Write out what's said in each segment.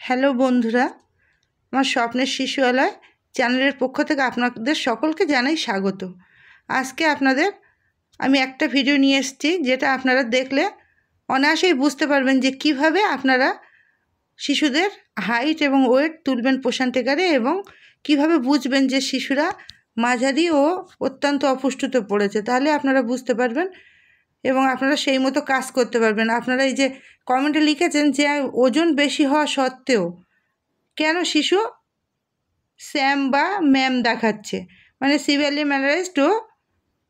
Hello বন্ধুরা, আমার স্বপ্নের শিশুআলয় চ্যানেলের পক্ষ থেকে আপনাদের সকলকে জানাই স্বাগত। আজকে আমি একটা ভিডিও নিয়ে এসেছি, যেটা আপনারা দেখলে অনায়াসেই বুঝতে পারবেন যে কিভাবে আপনারা শিশুদের হাইট এবং ওয়েট তুলবেন পোষণ টেকারে, এবং কিভাবে বুঝবেন যে শিশুরা মাঝারি ও অত্যন্ত অপুষ্টিতে পড়েছে। তাহলে আপনারা বুঝতে পারবেন এবং আপনারা সেই মতো কাজ করতে পারবেন। আপনারা এই যে কমেন্টে লিখেছেন যে ওজন বেশি হওয়া সত্ত্বেও কেন শিশু স্যাম বা ম্যাম দেখাচ্ছে, মানে সিভিয়ারলি ম্যালারাইজড ও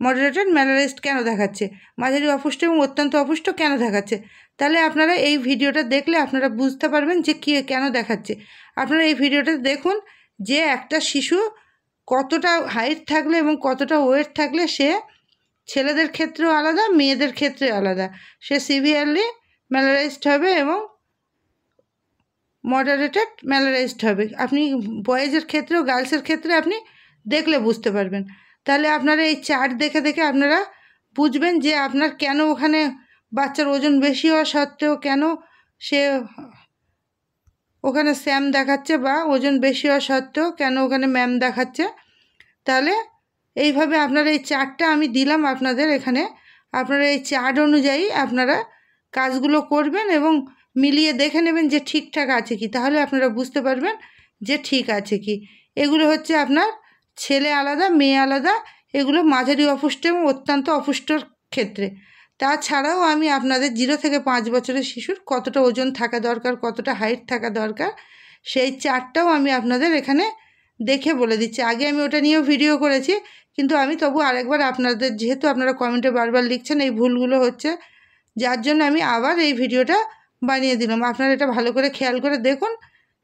মডারেটেড ম্যালারাইজড কেন দেখাচ্ছে, মাঝারি অপুষ্ট এবং অত্যন্ত অপুষ্ট কেন দেখাচ্ছে। তাহলে আপনারা এই ভিডিওটা দেখলে আপনারা বুঝতে পারবেন যে কেন দেখাচ্ছে। আপনারা এই ভিডিওটা দেখুন যে একটা শিশু কতটা হাইট থাকলে এবং কতটা ওয়েট থাকলে সে ছেলেদের ক্ষেত্রেও আলাদা, মেয়েদের ক্ষেত্রে আলাদা, সে সিভিয়ারলি ম্যালারাইজড হবে এবং মডারেটেড ম্যালারাইজড হবে। আপনি বয়েজের ক্ষেত্রেও গার্লসের ক্ষেত্রে আপনি দেখলে বুঝতে পারবেন। তাহলে আপনারা এই চার্ট দেখে দেখে আপনারা বুঝবেন যে আপনার কেন ওখানে বাচ্চার ওজন বেশি হওয়া সত্ত্বেও কেন সে ওখানে স্যাম দেখাচ্ছে, বা ওজন বেশি হওয়া সত্ত্বেও কেন ওখানে ম্যাম দেখাচ্ছে। তাহলে এইভাবে আপনারা এই চার্টটা আমি দিলাম আপনাদের এখানে, আপনারা এই চার্ট অনুযায়ী আপনারা কাজগুলো করবেন এবং মিলিয়ে দেখে নেবেন যে ঠিকঠাক আছে কি। তাহলে আপনারা বুঝতে পারবেন যে ঠিক আছে কি। এগুলো হচ্ছে আপনার ছেলে আলাদা, মেয়ে আলাদা, এগুলো মাঝারি অপুষ্ট এবং অত্যন্ত অপুষ্টর ক্ষেত্রে। তাছাড়াও আমি আপনাদের 0 থেকে 5 বছরের শিশুর কতটা ওজন থাকা দরকার, কতটা হাইট থাকা দরকার, সেই চার্টটাও আমি আপনাদের এখানে দেখে বলে দিচ্ছি। আগে আমি ওটা নিয়েও ভিডিও করেছি, কিন্তু আমি তবু আরেকবার আপনাদের, যেহেতু আপনারা কমেন্টে বারবার লিখছেন এই ভুলগুলো হচ্ছে, যার জন্য আমি আবার এই ভিডিওটা বানিয়ে দিলাম। আপনারা এটা ভালো করে খেয়াল করে দেখুন,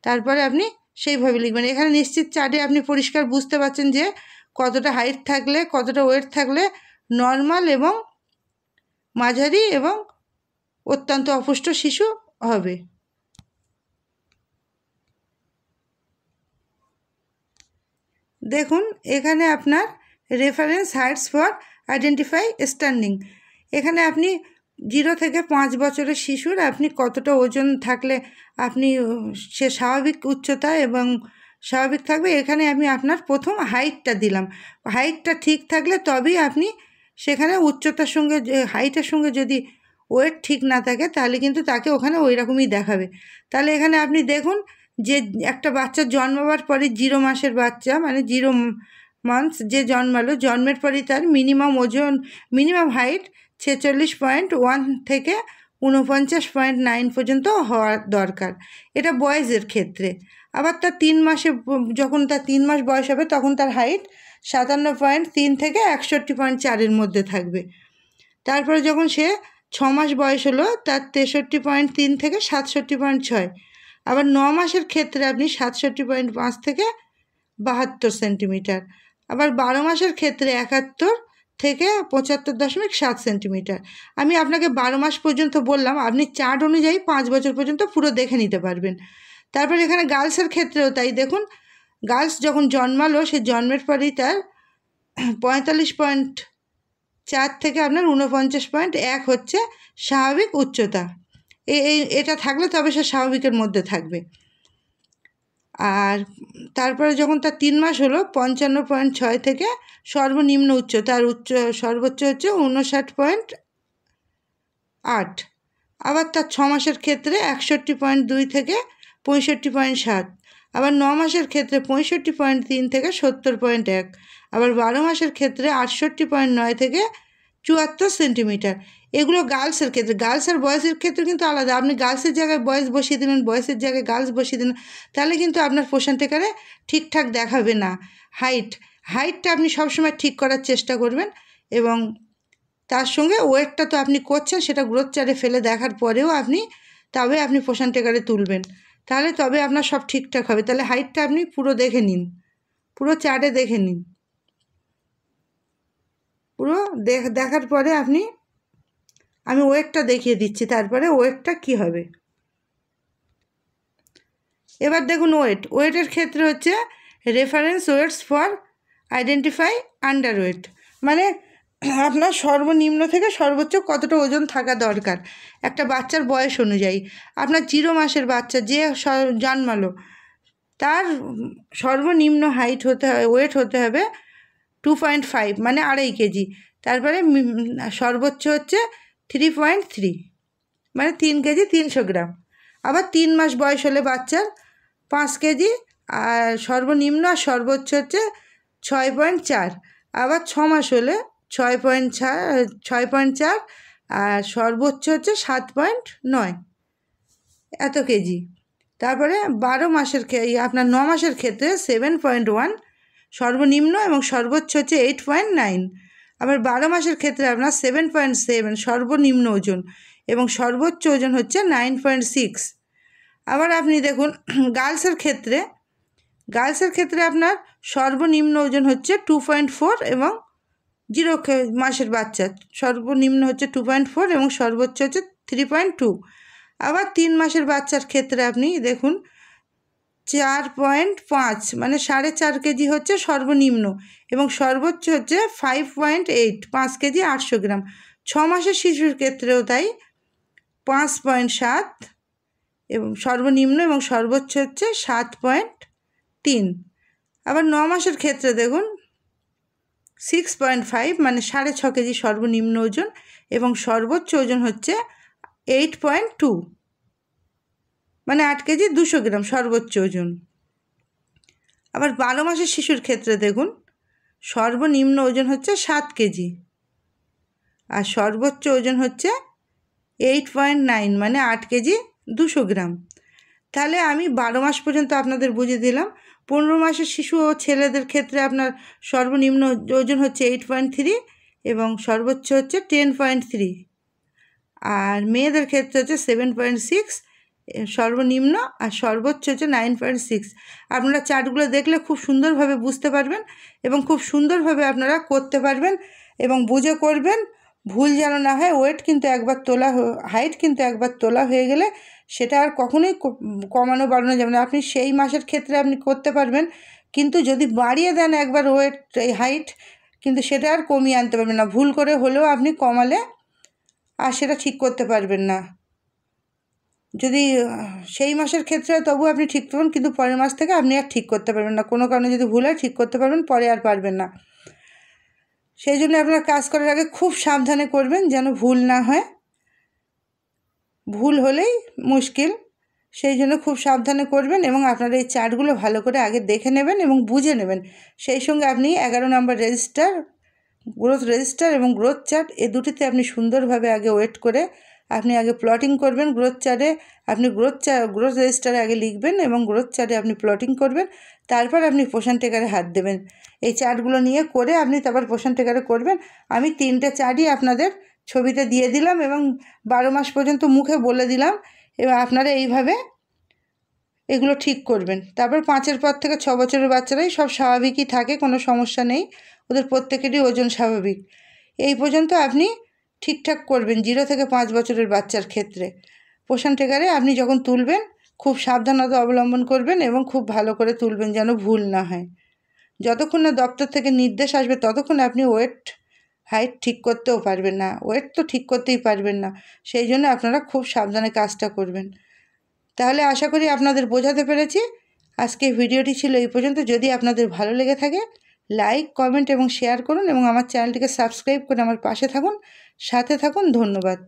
তারপরে আপনি সেইভাবে লিখবেন। এখানে নিশ্চিত চার্টে আপনি পরিষ্কার বুঝতে পারছেন যে কতটা হাইট থাকলে, কতটা ওয়েট থাকলে নর্মাল এবং মাঝারি এবং অত্যন্ত অপুষ্ট শিশু হবে। দেখুন এখানে আপনার reference Heights for identify standing, এখানে আপনি 0 থেকে 5 বছরের শিশুর আপনি কতটা ওজন থাকলে আপনি সে স্বাভাবিক উচ্চতা এবং স্বাভাবিক থাকবে, এখানে আমি আপনার প্রথম হাইটটা দিলাম। হাইটটা ঠিক থাকলে তবেই আপনি সেখানে উচ্চতার সঙ্গে, হাইটের সঙ্গে যদি ওয়েট ঠিক না থাকে তাহলে কিন্তু তাকে ওখানে ওই রকমই দেখাবে। তাহলে এখানে আপনি দেখুন যে একটা বাচ্চা জন্মাবার পরে 0 মাসের বাচ্চা, মানে 0 মান্থস যে জন্মালো, জন্মের পরেই তার মিনিমাম হাইট 46.1 থেকে 49.9 পর্যন্ত হওয়া দরকার। এটা বয়েজের ক্ষেত্রে। আবার তার 3 মাসে, যখন তার 3 মাস বয়স হবে তখন তার হাইট 57.3 থেকে 61.4-এর মধ্যে থাকবে। তারপরে যখন সে 6 মাস বয়স হলো তার 63.3 থেকে 67.6। আবার 9 মাসের ক্ষেত্রে আপনি 67.5 থেকে 72 সেন্টিমিটার। আবার 12 মাসের ক্ষেত্রে 71 থেকে 75.7 সেন্টিমিটার। আমি আপনাকে 12 মাস পর্যন্ত বললাম, আপনি চার্ট অনুযায়ী 5 বছর পর্যন্ত পুরো দেখে নিতে পারবেন। তারপর এখানে গার্লসের ক্ষেত্রেও তাই। দেখুন গার্লস যখন জন্মালো, সে জন্মের পরেই তার 45.4 থেকে আপনার 49.1 হচ্ছে স্বাভাবিক উচ্চতা। এটা থাকলে তবে সে স্বাভাবিকের মধ্যে থাকবে। আর তারপরে যখন তার 3 মাস হলো 55.6 থেকে সর্বনিম্ন উচ্চতা, আর সর্বোচ্চ হচ্ছে 59.8। আবার তার 6 মাসের ক্ষেত্রে 61.2 থেকে 65.7। আবার 9 মাসের ক্ষেত্রে 65.3 থেকে 70.1। আবার 12 মাসের ক্ষেত্রে 68.9 থেকে 74 সেন্টিমিটার। এগুলো গার্লসের ক্ষেত্রে। গার্লস আর বয়েজের ক্ষেত্রে কিন্তু আলাদা। আপনি গার্লসের জায়গায় বয়েজ বসিয়ে দিলেন, বয়েজের জায়গায় গার্লস বসিয়ে দিলেন, তাহলে কিন্তু আপনার পোষণ টেকারে ঠিকঠাক দেখাবে না। হাইটটা আপনি সবসময় ঠিক করার চেষ্টা করবেন, এবং তার সঙ্গে ওয়েটটা তো আপনি করছেন, সেটা গ্রোথ চার্টে ফেলে দেখার পরেও তবে আপনি পোষণ টেকারে তুলবেন, তাহলে তবে আপনার সব ঠিকঠাক হবে। তাহলে হাইটটা আপনি পুরো দেখে নিন, পুরো চার্টে দেখে নিন। পুরো দেখার পরে আমি ওয়েটটা দেখিয়ে দিচ্ছি, তারপরে ওয়েটটা কি হবে। এবার দেখুন ওয়েটের ক্ষেত্রে হচ্ছে reference waits for identify under wait, মানে আপনার সর্বনিম্ন থেকে সর্বোচ্চ কতটা ওজন থাকা দরকার একটা বাচ্চার বয়স অনুযায়ী। আপনার 0 মাসের বাচ্চা যে জন্মালো তার সর্বনিম্ন হাইট হতে হবে, ওয়েট হতে হবে 2.5 মানে 2.5 কেজি। তারপরে সর্বোচ্চ হচ্ছে 3.3 মানে 3 কেজি 300 গ্রাম। আবার 3 মাস বয়স হলে বাচ্চার 5 কেজি, আর সর্বনিম্ন আর সর্বোচ্চ হচ্ছে 6.4। আবার 6 মাস হলে 6.4 আর সর্বোচ্চ হচ্ছে 7.9 এত কেজি। তারপরে 12 মাসের আপনার 9 মাসের ক্ষেত্রে 7.1 সর্বনিম্ন এবং সর্বোচ্চ হচ্ছে 8.9। আবার 12 মাসের ক্ষেত্রে আপনার 7.7 সর্বনিম্ন ওজন এবং সর্বোচ্চ ওজন হচ্ছে 9.6। আবার আপনি দেখুন গার্লসের ক্ষেত্রে আপনার সর্বনিম্ন ওজন হচ্ছে 2.4 এবং 0 মাসের বাচ্চা সর্বনিম্ন হচ্ছে 2.4 এবং সর্বোচ্চ হচ্ছে 3.2। আবার 3 মাসের বাচ্চার ক্ষেত্রে আপনি দেখুন 4.5 মানে 4.5 কেজি হচ্ছে সর্বনিম্ন এবং সর্বোচ্চ হচ্ছে 5.8 5 কেজি 800 গ্রাম। 6 মাসের শিশুর ক্ষেত্রেও তাই 5.7 এবং সর্বনিম্ন এবং সর্বোচ্চ হচ্ছে 7.3। আবার 9 মাসের ক্ষেত্রে দেখুন 6.5 মানে 6.5 কেজি সর্বনিম্ন ওজন এবং সর্বোচ্চ ওজন হচ্ছে 8.2 মানে 8 কেজি 200 গ্রাম সর্বোচ্চ ওজন। আবার 12 মাসের শিশুর ক্ষেত্রে দেখুন সর্বনিম্ন ওজন হচ্ছে 7 কেজি আর সর্বোচ্চ ওজন হচ্ছে 8.9 মানে 8 কেজি 200 গ্রাম। তাহলে আমি 12 মাস পর্যন্ত আপনাদের বুঝিয়ে দিলাম। 15 মাসের শিশু ও ছেলেদের ক্ষেত্রে আপনার সর্বনিম্ন ওজন হচ্ছে 8.3 এবং সর্বোচ্চ হচ্ছে 10.3 আর মেয়েদের ক্ষেত্রে হচ্ছে 7.6 সর্বনিম্ন আর সর্বোচ্চ হচ্ছে 9.6। আপনারা চার্টগুলো দেখলে খুব সুন্দরভাবে বুঝতে পারবেন এবং খুব সুন্দরভাবে আপনারা করতে পারবেন এবং বুঝে করবেন, ভুল যেন না হয়। ওয়েট কিন্তু একবার তোলা, হাইট কিন্তু একবার তোলা হয়ে গেলে সেটা আর কখনোই কমানো বাড়ানো যাবে না। আপনি সেই মাসের ক্ষেত্রে আপনি করতে পারবেন, কিন্তু যদি বাড়িয়ে দেন একবার ওয়েট এই হাইট, কিন্তু সেটা আর কমিয়ে আনতে পারবেন না। ভুল করে হলেও আপনি কমালে আর সেটা ঠিক করতে পারবেন না। যদি সেই মাসের ক্ষেত্রে তবু আপনি ঠিক করবেন, কিন্তু পরের মাস থেকে আপনি আর ঠিক করতে পারবেন না। কোনো কারণে যদি ভুল হয় ঠিক করতে পারবেন, পরে আর পারবেন না। সেই জন্য আপনার কাজ করার আগে খুব সাবধানে করবেন যেন ভুল না হয়। ভুল হলেই মুশকিল, সেই জন্য খুব সাবধানে করবেন এবং আপনারা এই চার্টগুলো ভালো করে আগে দেখে নেবেন এবং বুঝে নেবেন। সেই সঙ্গে আপনি 11 নম্বর রেজিস্টার, গ্রোথ রেজিস্টার এবং গ্রোথ চার্ট এই দুটিতে আপনি সুন্দরভাবে আগে ওয়েট করে আপনি আগে প্লটিং করবেন। গ্রোথ চার্টে আপনি গ্রোথ রেজিস্টারে আগে লিখবেন এবং গ্রোথ চার্টে আপনি প্লটিং করবেন, তারপর আপনি পোষণ টেকারে হাত দেবেন। এই চার্টগুলো নিয়ে করে আপনি তারপর পোষণ টেকারে করবেন। আমি 3টে চার্টই আপনাদের ছবিতে দিয়ে দিলাম এবং 12 মাস পর্যন্ত মুখে বলে দিলাম, এবার আপনারা এইভাবে এগুলো ঠিক করবেন। তারপর 5-এর পর থেকে 6 বছরের বাচ্চারাই সব স্বাভাবিকই থাকে, কোনো সমস্যা নেই, ওদের প্রত্যেকেরই ওজন স্বাভাবিক। এই পর্যন্ত আপনি ঠিকঠাক করবেন 0 থেকে 5 বছরের বাচ্চার ক্ষেত্রে। পোষণ টেকারে আপনি যখন তুলবেন খুব সাবধানতা অবলম্বন করবেন এবং খুব ভালো করে তুলবেন যেন ভুল না হয়। যতক্ষণ না দপ্তর থেকে নির্দেশ আসবে ততক্ষণ আপনি ওয়েট হাইট ঠিক করতেও পারবেন না, ওয়েট তো ঠিক করতেই পারবেন না। সেই জন্য আপনারা খুব সাবধানে কাজটা করবেন। তাহলে আশা করি আপনাদের বোঝাতে পেরেছি। আজকে ভিডিওটি ছিল এই পর্যন্ত। যদি আপনাদের ভালো লেগে থাকে লাইক, কমেন্ট এবং শেয়ার করুন এবং আমার চ্যানেলটিকে সাবস্ক্রাইব করে আমার পাশে থাকুন, সাথে থাকুন। ধন্যবাদ।